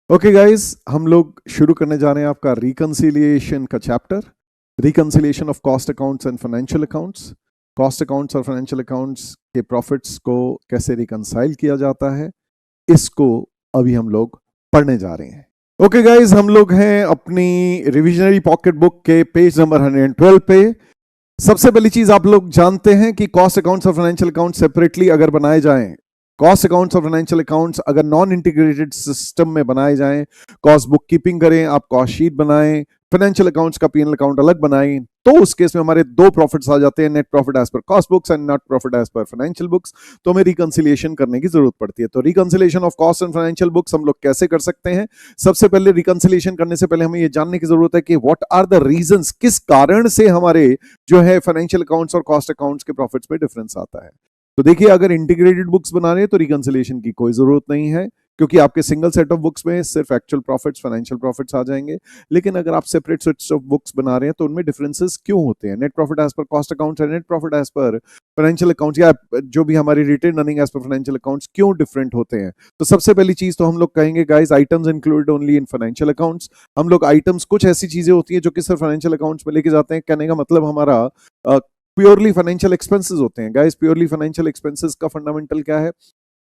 Okay guys, हम लोग शुरू करने जा रहे हैं आपका रिकंसिलिएशन का chapter. Reconciliation of cost accounts and financial accounts. Cost accounts और फाइनेंशियल अकाउंट्स के प्रॉफिट्स को कैसे रिकंसाइल किया जाता है, इसको अभी हम लोग पढ़ने जा रहे हैं। ओके गाइस, हम लोग हैं अपनी रिविजनरी पॉकेट बुक के पेज नंबर 112 पे। सबसे पहली चीज आप लोग जानते हैं कि कॉस्ट अकाउंट्स और फाइनेंशियल अकाउंट्स सेपरेटली अगर बनाए जाएं, कॉस्ट अकाउंट्स और फाइनेंशियल अकाउंट्स अगर नॉन इंटीग्रेटेड सिस्टम में बनाए जाएं, कॉस्ट बुक कीपिंग करें, आप कॉस्ट शीट बनाएं, फाइनेंशियल अकाउंट्स का पीएनएल अकाउंट अलग बनाएं, तो उस केस में हमारे दो प्रॉफिट्स आ जाते हैं, net profit as per cost books and net profit as per financial books. तो हमें रिकंसिलिएशन करने की जरूरत पड़ती है। तो reconciliation of cost and financial books हम लोग कैसे कर सकते हैं? सबसे पहले रिकंसिलिएशन करने से पहले हमें यह जानने की जरूरत है कि व्हाट आर द रीजंस, किस कारण से हमारे जो है फाइनेंशियल अकाउंट्स और कॉस्ट अकाउंट्स के प्रॉफिट्स में डिफरेंस आता है। तो देखिए, अगर इंटीग्रेटेड बुक्स बना रहे हैं तो रिकंसिलिएशन की कोई जरूरत नहीं है, क्योंकि आपके सिंगल सेट ऑफ बुक्स में सिर्फ एक्चुअल प्रॉफिट्स, फाइनेंशियल प्रॉफिट्स आ जाएंगे। लेकिन अगर आप सेपरेट सेट्स ऑफ बुक्स बना रहे हैं तो उनमें डिफरेंसेस क्यों होते हैं? Net profit as per cost accounts और net profit as per financial accounts, या जो भी हमारी retain earning as per financial accounts, क्यों डिफरेंट होते हैं? तो सबसे पहली चीज तो हम लोग कहेंगे guys, items included only in financial accounts. हम लोग आइटम्स, कुछ ऐसी चीजें होती है जो कि सिर्फ फाइनेंशियल अकाउंट्स में लेके जाते हैं। कहने का मतलब हमारा प्योरली फाइनेंशियल एक्सपेंसेस होते हैं। गाइस, प्योरली फाइनेंशियल एक्सपेंसेस का फंडामेंटल क्या है?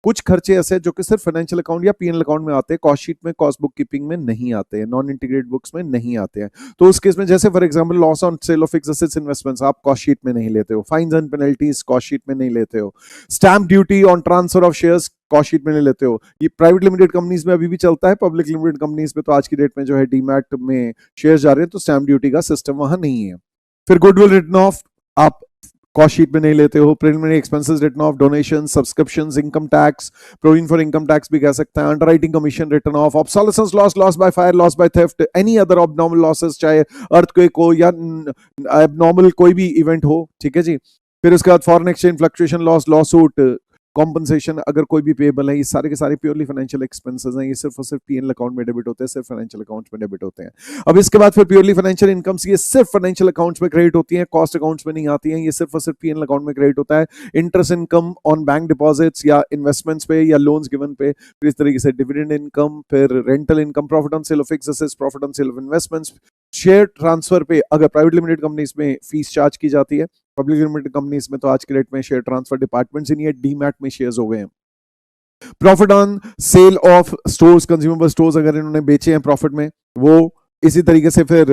कुछ खर्चे ऐसे जो कि सिर्फ फाइनेंशियल अकाउंट या पीएनएल अकाउंट में आते हैं, कॉस्ट शीट में, कॉस्ट बुक कीपिंग में नहीं आते हैं, नॉन इंटीग्रेटेड बुक्स में नहीं आते हैं। तो उस केस में जैसे for example loss on sale of fixed assets investments आप कॉस्ट शीट में नहीं लेते हो, fines and penalties cost sheet में नहीं लेते हो, stamp duty on transfer of shares cost sheet में नहीं लेते हो। ये प्राइवेट लिमिटेड कंपनीज में अभी भी चलता है, पब्लिक लिमिटेड कंपनीज में तो आज की डेट में जो है डीमैट में शेयर जा रहे हैं तो स्टैंप ड्यूटी का सिस्टम वहां नहीं है। फिर गुडविल रिटन ऑफ आप कॉस्ट शीट में नहीं लेते हो। Preliminary expenses written off, donation, subscriptions, income tax, provision for income tax भी कह सकते हैं, underwriting commission written off, obsolescence loss, loss by fire, loss by theft, any other abnormal losses, चाहे अर्थक्वेक हो या एबनॉर्मल कोई भी इवेंट हो, ठीक है जी। फिर उसके बाद foreign exchange fluctuation loss, law suit, compensation अगर कोई भी पेबल है, ये सारे के सारे प्योरली फाइनेंशियल एक्सपेंसेस हैं। ये सिर्फ और सिर्फ पीएनएल अकाउंट में डेबिट होते हैं, सिर्फ फाइनेंशियल अकाउंट्स में डेबिट होते हैं। अब इसके बाद फिर प्योरली फाइनेंशियल इनकम्स, ये सिर्फ फाइनेंशियल अकाउंट्स में क्रेडिट होती हैं, कॉस्ट अकाउंट्स में नहीं आती हैं। ये सिर्फ और सिर्फ पीएनएल अकाउंट में क्रेडिट होता है। Interest income on bank deposits या इन्वेस्टमेंट्स पे या लोन्स गिवन पे, फिर इस तरीके से डिविडेंड इनकम, फिर rental income, profit on sale of fixed assets, profit on sale of investments, share transfer पे अगर प्राइवेट लिमिटेड कंपनीज में फीस चार्ज की जाती है, पब्लिक लिमिटेड कंपनीज में तो आज के डेट में शेयर ट्रांसफर डिपार्टमेंट्स ही नहीं है, डीमैट में शेयर्स हो गए हैं। Profit on sale of stores, consumable stores अगर इन्होंने बेचे हैं प्रॉफिट में, वो इसी तरीके से फिर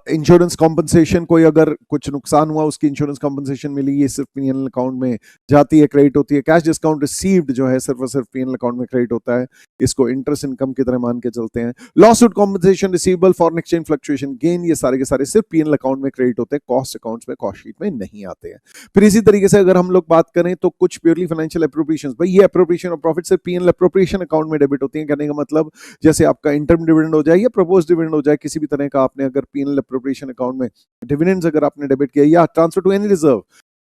इंश्योरेंस कॉम्पनसेशन, कोई अगर कुछ नुकसान हुआ उसकी इंश्योरेंस कॉम्पनसेशन मिली, ये सिर्फ पीएनएल अकाउंट में जाती है, क्रेडिट होती है। कैश डिस्काउंट रिसीव्ड जो है सिर्फ और सिर्फ पीएनएल अकाउंट में क्रेडिट होता है, इसको इंटरेस्ट इनकम की तरह मान के चलते हैं। Lawsuit compensation receivable, foreign exchange fluctuation gain, ये सारे के सारे सिर्फ पीएनएल अकाउंट में क्रेडिट होते हैं, कॉस्ट अकाउंट्स में, कॉस्ट शीट में नहीं आते हैं। फिर इसी तरीके से अगर हम लोग बात करें तो कुछ प्योरली फाइनेंशियल एप्रोप्रिएशंस, भाई ये एप्रोप्रिएशन ऑफ प्रॉफिट सिर्फ पीएनएल एप्रोप्रिएशन अकाउंट में डेबिट होती है। कहने का मतलब जैसे आपका इंटरम डिविडेंड हो जाए या प्रपोज डिविडेंड हो जाए, किसी भी तरह का आपने अगर पीएनएल एप्रोप्रिएशन अकाउंट में डिविडेंड्स अगर आपने डेबिट किया या transfer to any reserve,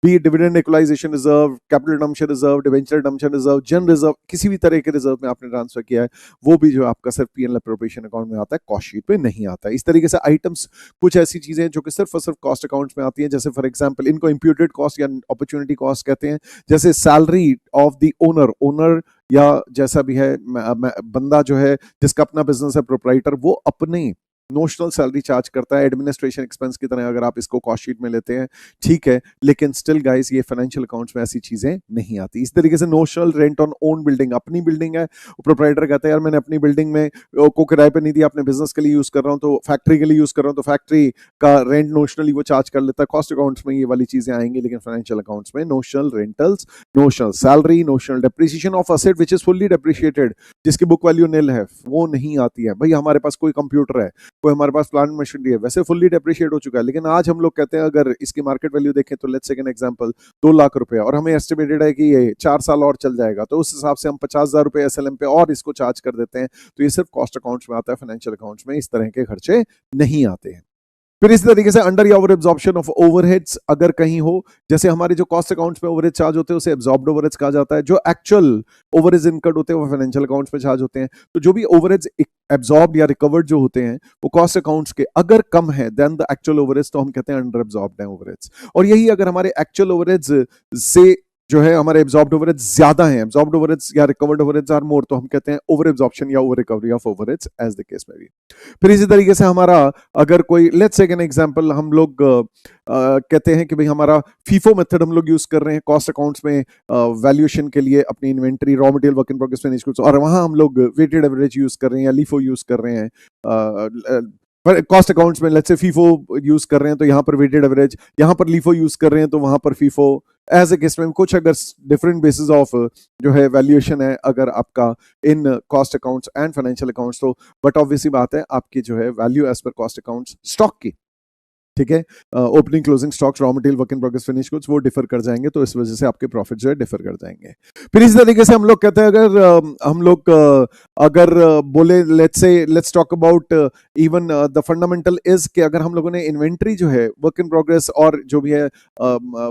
be dividend equalisation reserve, capital redemption reserve, debenture redemption reserve, जन रिजर्व, किसी भी तरह के रिजर्व में आपने ट्रांसफर किया है, वो भी जो आपका सिर्फ पीएनएल एप्रोप्रिएशन अकाउंट में आता है, कॉस्ट शीट में नहीं आता है। इस तरीके से आइटम्स कुछ ऐसी चीजें जो कि सिर्फ और सिर्फ कॉस्ट अकाउंट्स में आती हैं, जैसे फॉर एग्जांपल इनको इंप्यूटेड कॉस्ट या अपॉर्चुनिटी कॉस्ट कहते हैं, जैसे सैलरी ऑफ द ओनर या जैसा भी है बंदा जो है जिसका अपना बिजनेस है, प्रोप्राइटर, वो अपने नोशनल सैलरी चार्ज करता है एडमिनिस्ट्रेशन एक्सपेंस की तरह। अगर आप इसको कॉस्ट शीट में लेते हैं ठीक है, लेकिन स्टिल गाइस ये फाइनेंशियल अकाउंट्स में ऐसी चीजें नहीं आती। इस तरीके से notional rent on own building, अपनी बिल्डिंग है, प्रोप्राइटर कहता है यार मैंने अपनी बिल्डिंग में को किराए पे नहीं दिया, अपने बिजनेस के लिए यूज कर रहा हूं, तो फैक्ट्री के लिए यूज कर रहा हूं, तो फैक्ट्री का रेंट नोशनली वो चार्ज कर लेता है। कॉस्ट अकाउंट्स में ये वाली चीजें आएंगी, लेकिन फाइनेंशियल अकाउंट्स में notional rentals, notional salary, notional depreciation of asset which is fully depreciated, जिसकी बुक वैल्यू निल है, वो नहीं आती है। भाई हमारे पास कोई कंप्यूटर है, कोई हमारे पास प्लांट मशीनरी है, वैसे फुल्ली डेप्रिशिएट हो चुका है, लेकिन आज हम लोग कहते हैं अगर इसकी मार्केट वैल्यू देखें तो let's take an example 2 lakh रुपए, और हमें एस्टिमेटेड है कि ये 4 साल और चल जाएगा, तो उस हिसाब से हम 50,000 रुपए एसएलएम पे और इसको चार्ज कर देते हैं। तो ये सिर्फ कॉस्ट अकाउंट्स में आता है, फाइनेंशियल अकाउंट्स में इस तरह के खर्चे नहीं आते हैं। फिर इसी तरीके से अंडर या ओवर एब्जॉर्प्शन ऑफ ओवरहेड्स अगर कहीं हो, जैसे हमारे जो कॉस्ट अकाउंट्स में ओवरहेड चार्ज होते हैं उसे एब्जॉर्ब्ड ओवरहेड्स कहा जाता है। जो एक्चुअल ओवरहेड्स इनकर्ड होते हैं वो फाइनेंशियल अकाउंट्स में चार्ज होते हैं। तो जो भी ओवरहेड्स एब्जॉर्ब्ड या रिकवर्ड जो होते हैं वो कॉस्ट अकाउंट्स के अगर कम है देन द एक्चुअल ओवरहेड्स, तो हम कहते हैं अंडर एब्जॉर्ब्ड है ओवरहेड्स। और यही अगर हमारे एक्चुअल ओवरहेड्स से जो है हमारे एब्जॉर्ब्ड ओवरहेड्स ज्यादा हैं, एब्जॉर्ब्ड ओवरहेड्स या रिकवर्ड ओवरहेड्स आर मोर, तो हम कहते हैं ओवर एब्जॉर्प्शन या over recovery of overheads as the case में भी। फिर इसी तरीके से हमारा अगर कोई लेट्स टेक एन एग्जांपल, हम लोग कहते हैं कि भाई हमारा फीफो मेथड हम लोग यूज कर रहे हैं कॉस्ट अकाउंट्स में वैल्यूएशन के लिए अपनी inventory, raw material, work in progress, finished goods, और वहां हम लोग वेटेड एवरेज यूज कर रहे हैं या लीफो यूज कर रहे हैं। कॉस्ट अकाउंट्स में लेट्स से फीफो यूज कर रहे हैं तो यहाँ पर वेटेड एवरेज, यहाँ पर लीफो यूज कर रहे हैं तो वहां पर फीफो, एज ए केस में कुछ अगर डिफरेंट बेसिस ऑफ जो है वैल्यूएशन है अगर आपका in cost accounts and financial accounts, तो बट ऑब्वियसली बात है आपकी जो है value as per cost accounts stock की, ठीक है, opening closing stocks, raw material, work in progress, finish goods, वो डिफर कर जाएंगे, तो इस वजह से आपके प्रॉफिट जो है डिफर कर जाएंगे। फिर इसी तरीके से हम लोग कहते हैं अगर हम लोग अगर बोले let's talk about even the fundamental is कि अगर हम लोगों ने इन्वेंट्री जो है, वर्क इन प्रोग्रेस और जो भी है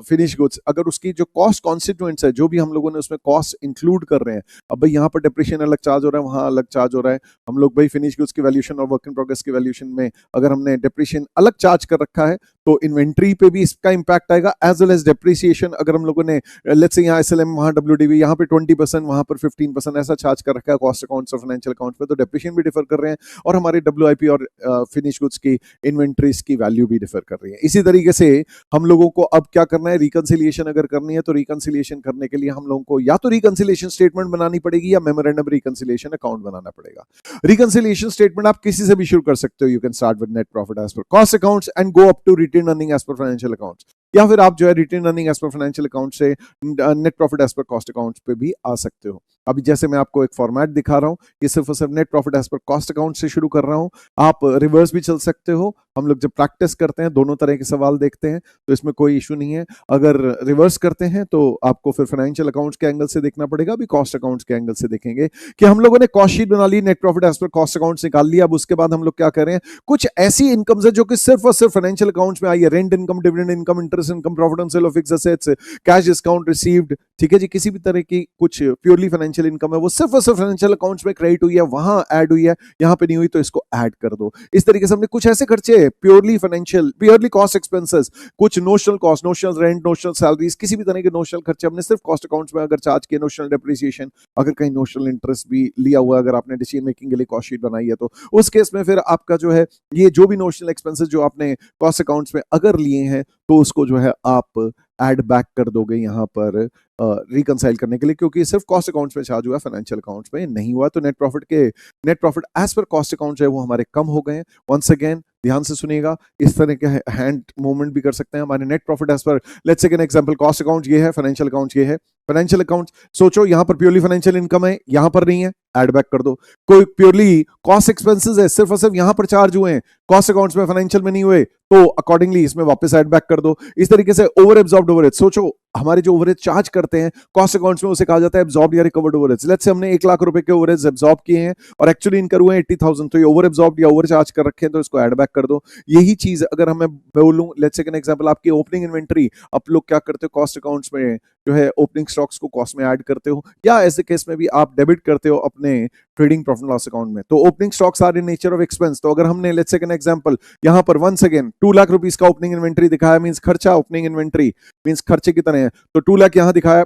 फिनिश गुड्स, अगर उसकी जो कॉस्ट कॉन्स्टिट्यूएंट्स है, जो भी हम लोगों ने उसमें कॉस्ट इंक्लूड कर रहे हैं, अब भाई यहाँ पर डिप्रेशिएशन अलग चार्ज हो रहा है, वहाँ अलग चार्ज हो रहा है, हम लोग भाई फिनिश गुड्स की वैल्यूएशन और वर्क इन प्रोग्रेस की वैल्यूएशन में अगर हमने डिप्रेशिएशन अलग चार्ज कर रखा है तो इन्वेंट्री पे भी इसका इंपैक्ट आएगा, एज वेल एज डेप्रिसिएशन। अगर हम लोगों ने लेट्स से यहाँ एसएलएम, वहाँ डब्ल्यूडीवी, यहाँ पे 20%, वहाँ पर 15% ऐसा चार्ज कर रखा है कॉस्ट अकाउंट्स और फाइनेंशियल अकाउंट्स पे, तो डेप्रिसिएशन भी डिफर कर रहे हैं और हमारे डब्ल्यूआईपी और फिनिश गुड्स की इन्वेंट्रीज की वैल्यू भी डिफर कर रही है। इसी तरीके से हम लोगों को अब क्या करना है, रिकंसिलिएशन अगर करनी है तो रिकंसिलिएशन करने के लिए हम लोगों को या तो रिकंसिलिएशन स्टेटमेंट बनानी पड़ेगी या मेमोरेंडम रिकंसिलिएशन अकाउंट बनाना पड़ेगा। रिकंसिलिएशन स्टेटमेंट आप किसी से भी शुरू कर सकते हो, you can start with net profit as per cost accounts and go up to retain earning as per financial accounts, या फिर आप जो है retain earning as per financial account से net profit as per cost accounts पे भी आ सकते हो। अभी जैसे मैं आपको एक फॉर्मेट दिखा रहा हूं, ये सिर्फ और सिर्फ net profit as per cost account से शुरू कर रहा हूं, आप रिवर्स भी चल सकते हो। हम लोग जब प्रैक्टिस करते हैं दोनों तरह के सवाल देखते हैं तो इसमें कोई इशू नहीं है। अगर रिवर्स करते हैं तो आपको फिर फाइनेंशियल अकाउंट्स के एंगल से देखना पड़ेगा, अभी कॉस्ट अकाउंट्स के एंगल से देखेंगे कि हम लोगों ने कॉस्ट शीट बना ली, net profit as per cost accounts निकाल लिया। अब उसके बाद हम लोग क्या कर रहे हैं, कुछ ऐसी इनकम्स है जो कि सिर्फ और सिर्फ फाइनेंशियल अकाउंट्स में आई है, rent income, dividend income, interest income, profit on sale of fixed assets, cash discount received, ठीक है जी, किसी भी तरह की कुछ प्योरली फाइनेंशियल इनकम है वो सिर्फ और सिर्फ फाइनेंशियल अकाउंट्स में क्रेडिट हुई है, वहां ऐड हुई है, यहां पे नहीं हुई तो इसको ऐड कर दो। इस तरीके से हमने कुछ ऐसे खर्चे purely financial, purely cost expenses, कुछ notional cost, notional rent, notional salaries, किसी भी तरह के नोशनल खर्चे हमने सिर्फ कॉस्ट अकाउंट्स में अगर चार्ज किए, नोशनल डेप्रिसिएशन, अगर कहीं नोशनल इंटरेस्ट भी लिया हुआ, अगर आपने डिसीजन मेकिंग के लिए कॉस्ट शीट बनाई है तो उस केस में फिर आपका जो है ये जो भी नोशनल एक्सपेंसेस जो आपने कॉस्ट अकाउंट्स में अगर लिए हैं तो उसको जो है आप ऐड बैक कर दोगे यहाँ पर रिकंसाइल करने के लिए, क्योंकि सिर्फ कॉस्ट अकाउंट्स में चार्ज हुआ, फाइनेंशियल अकाउंट्स में नहीं हुआ। तो net profit as per cost account है वो हमारे कम हो गए हैं। वंस अगेन ध्यान से सुनिएगा, इस तरह के हैंड मूवमेंट भी कर सकते हैं। हमारे net profit as per let's take an example, cost account ये है, फाइनेंशियल अकाउंट ये है। फाइनेंशियल अकाउंट सोचो यहाँ पर प्योरली फाइनेंशियल इनकम है, यहाँ पर नहीं है, ऐड बैक कर दो। कोई प्योरली कॉस्ट एक्सपेंसेस है, सिर्फ और सिर्फ यहाँ पर चार्ज हुए हैं, कॉस्ट अकाउंट्स में फाइनेंशियल में नहीं हुए, तो अकॉर्डिंगली इसमें वापस ऐड बैक कर दो। इस तरीके से ओवर एब्जॉर्ब्ड ओवरहेड, सोचो हमारे जो ओवरहेड चार्ज करते हैं कॉस्ट अकाउंट्स में उसे कहा जाता है एब्जॉर्ब्ड या रिकवर्ड ओवरहेड्स। लेट्स से हमने 1 लाख रुपए के ओवरहेड्स एब्जॉर्ब किए हैं और एक्चुअली इनकर हुए 80,000, तो ये ओवर एब्जॉर्ब्ड या ओवर चार्ज कर रखे हैं, तो इसको ऐड बैक कर दो। यही चीज अगर हमें बोलूं, लेट्स से एन एग्जांपल, आपकी ओपनिंग इन्वेंटरी, आप लोग क्या करते हो कॉस्ट अकाउंट्स में जो है ओपनिंग स्टॉक्स को कॉस्ट में ऐड करते हो, या ऐसे केस में भी आप डेबिट करते हो अपने ट्रेडिंग प्रॉफिट लॉस अकाउंट में, तो opening stocks are in nature of expense. तो अगर हमने लेट्स से एन एग्जांपल यहाँ पर वंस अगेन 2 लाख रुपीस का ओपनिंग इन्वेंटरी दिखाया, मींस खर्चा, ओपनिंग इन्वेंटरी मींस खर्चे की तरह है, तो 2 लाख यहाँ दिखाया,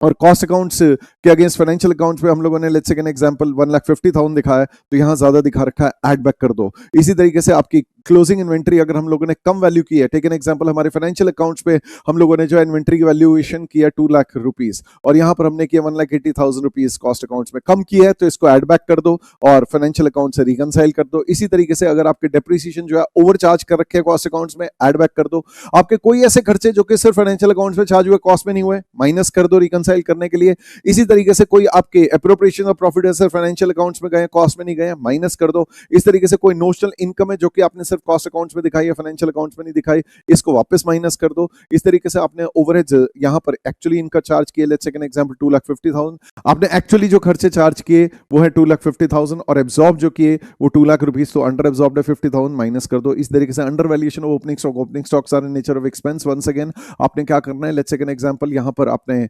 और कॉस्ट अकाउंट्स के अगेंस्ट फाइनेंशियल अकाउंट्स पे हम लोगों ने लेट्स से एन एग्जांपल 1,50,000 दिखाया है, तो यहाँ ज्यादा दिखा रखा है, ऐड बैक कर दो। इसी तरीके से आपकी क्लोजिंग इन्वेंट्री अगर हम लोगों ने कम वैल्यू की है, टेक एन एग्जांपल हमारे फाइनेंशियल अकाउंट्स पे हम लोगों ने जो इन्वेंट्री की वैल्यूएशन किया 2 लाख रुपीस और यहाँ पर हमने किया 1,80,000 रुपीस कॉस्ट अकाउंट्स में कम किया है, तो इसको ऐड बैक कर दो और फाइनेंशियल अकाउंट से रिकंसाइल कर दो। इसी तरीके से अगर आपके डेप्रिसिएशन जो है ओवर चार्ज कर रखे हैं कॉस्ट अकाउंट्स में, ऐड बैक कर दो। आपके कोई ऐसे खर्चे जो कि सिर्फ फाइनेंशियल अकाउंट्स में चार्ज हुए, कॉस्ट में नहीं हुए, माइनस कर दो रिकंसाइल करने के लिए। इसी तरीके से कोई आपके एप्रोप्रिएशन ऑफ प्रॉफिट है, सिर्फ फाइनेंशियल अकाउंट्स में गए, कॉस्ट में नहीं गए, माइनस कर दो। इस तरीके से कोई नोशनल इनकम है जो कि आपने सिर्फ कॉस्ट अकाउंट्स में दिखाई है, फाइनेंशियल अकाउंट्स में नहीं दिखाई, इसको वापस माइनस कर दो। इस तरीके से आपने ओवरहेड्स यहाँ पर एक्चुअली इनका चार्ज किए, लेट्स टेक एन एग्जांपल 2,50,000, आपने एक्चुअली जो खर्चे चार्ज किए वो है 2,50,000 और एब्जॉर्ब जो किए वो 2 लाख रुपीस, तो अंडर एब्जॉर्ब्ड है 50,000, माइनस कर दो। इस तरीके से under valuation of opening stocks are in nature of expense. Once again आपने क्या करना है, लेट्स टेक एन एग्जांपल यहाँ पर आपने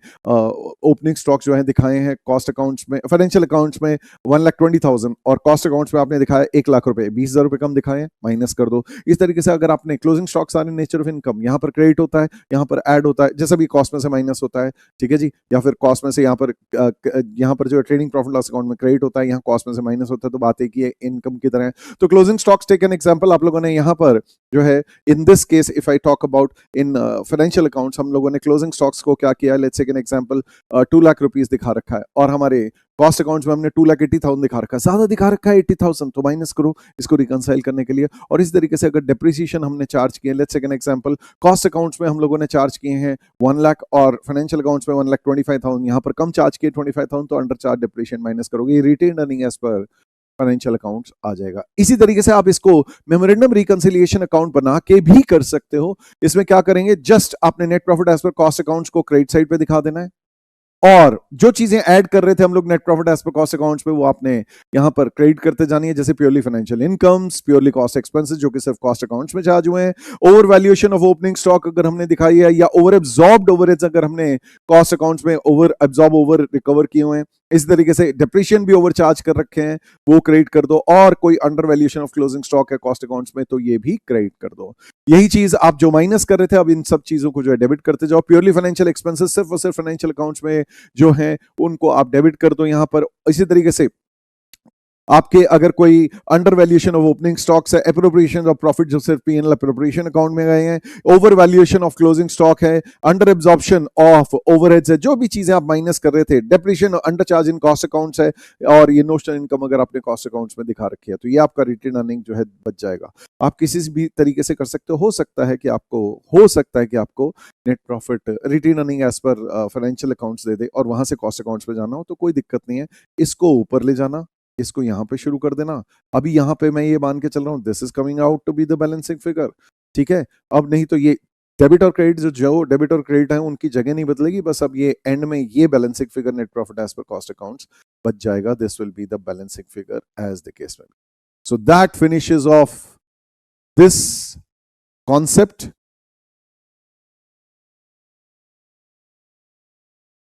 ओपनिंग स्टॉक जो है दिखाए हैं कॉस्ट अकाउंट्स में, फाइनेंशियल अकाउंट्स में 1,20,000 और कॉस्ट अकाउंट्स में आपने दिखाया 1,00,000 रुपए, 20,000 रुपए कम दिखाए हैं, माइनस कर दो। इस तरीके से अगर आपने closing stocks are in nature of income, यहाँ पर क्रेडिट होता है, यहाँ पर ऐड होता है, जैसा भी कॉस्ट में से माइनस होता है, ठीक है जी, या फिर कॉस्ट में से यहाँ पर जो ट्रेडिंग प्रॉफिट लॉस अकाउंट में क्रेडिट होता है, यहाँ कॉस्ट में से माइनस होता है, तो बात एक ही है, इनकम की तरह है। तो closing stocks take an example, आप लोगों ने यहाँ पर जो है in this case if I talk about in financial accounts, हम लोगों ने क्लोजिंग स्टॉक्स को क्या किया, let's take an example 2 lakh rupees दिखा रखा है और हमारे कॉस्ट अकाउंट्स में हमने 2,80,000 दिखा रखा है, ज्यादा दिखा रखा है 80,000, तो माइनस करो इसको रिकंसाइल करने के लिए। और इस तरीके से अगर डेप्रिसिएशन हमने चार्ज किए, let's take an example, cost accounts में हम लोगों ने चार्ज किए हैं 1 लाख और फाइनेंशियल अकाउंट्स में 1,25,000, यहाँ पर कम चार्ज किए 25,000, तो अंडर चार्ज डेप्रिसिएशन माइनस करोगे, retained earning as per financial accounts आ जाएगा। इसी तरीके से आप इसको मेमोरेंडम रिकंसिलिएशन अकाउंट बना के भी कर सकते हो। इसमें क्या करेंगे, जस्ट आपने net profit as per cost accounts को क्रेडिट साइड पे दिखा देना है और जो चीजें ऐड कर रहे थे हम लोग net profit as per cost accounts पे, वो आपने यहां पर क्रेडिट करते जानी है, जैसे purely financial incomes, purely cost expenses जो कि सिर्फ कॉस्ट अकाउंट्स में चार्ज हुए हैं, over valuation of opening stock अगर हमने दिखाई है, या ओवर एब्जॉर्ब्ड ओवरहेड्स अगर हमने कॉस्ट अकाउंट्स में ओवर एब्जॉर्ब ओवर रिकवर किए हुए हैं, इस तरीके से डेप्रिशिएशन भी ओवर चार्ज कर रखे हैं, वो क्रेडिट कर दो, और कोई under valuation of closing stock है कॉस्ट अकाउंट्स में, तो ये भी क्रेडिट कर दो। यही चीज आप जो माइनस कर रहे थे, अब इन सब चीजों को जो है डेबिट करते जाओ। प्योरली फाइनेंशियल एक्सपेंसेस सिर्फ और सिर्फ फाइनेंशियल अकाउंट्स में जो है उनको आप डेबिट कर दो यहां पर। इसी तरीके से आपके अगर कोई under valuation of opening stocks है, एप्रोप्रिएशन ऑफ प्रॉफिट जो सिर्फ पीएनएल एप्रोप्रिएशन अकाउंट में गए हैं, over valuation of closing stock है, अंडर एब्जॉर्प्शन ऑफ ओवरहेड्स है, जो भी चीजें आप माइनस कर रहे थे, depreciation under charge in cost accounts है, और ये नोशनल इनकम अगर आपने कॉस्ट अकाउंट्स में दिखा रखी है, तो ये आपका रिटेन अर्निंग जो है बच जाएगा। आप किसी भी तरीके से कर सकते हो सकता है कि आपको net profit retain earning as per financial accounts दे दे और वहां से कॉस्ट अकाउंट्स पे जाना हो, तो कोई दिक्कत नहीं है, इसको ऊपर ले जाना, इसको यहां पे शुरू कर देना। अभी यहां पे मैं ये मान के चल रहा हूं this is coming out to be the balancing figure, ठीक है। अब नहीं तो ये डेबिट और क्रेडिट जो डेबिट और क्रेडिट है उनकी जगह नहीं बदलेगी, बस अब ये एंड में ये balancing figure net profit as per cost accounts बच जाएगा। This will be the balancing figure as the case में। So that finishes off this concept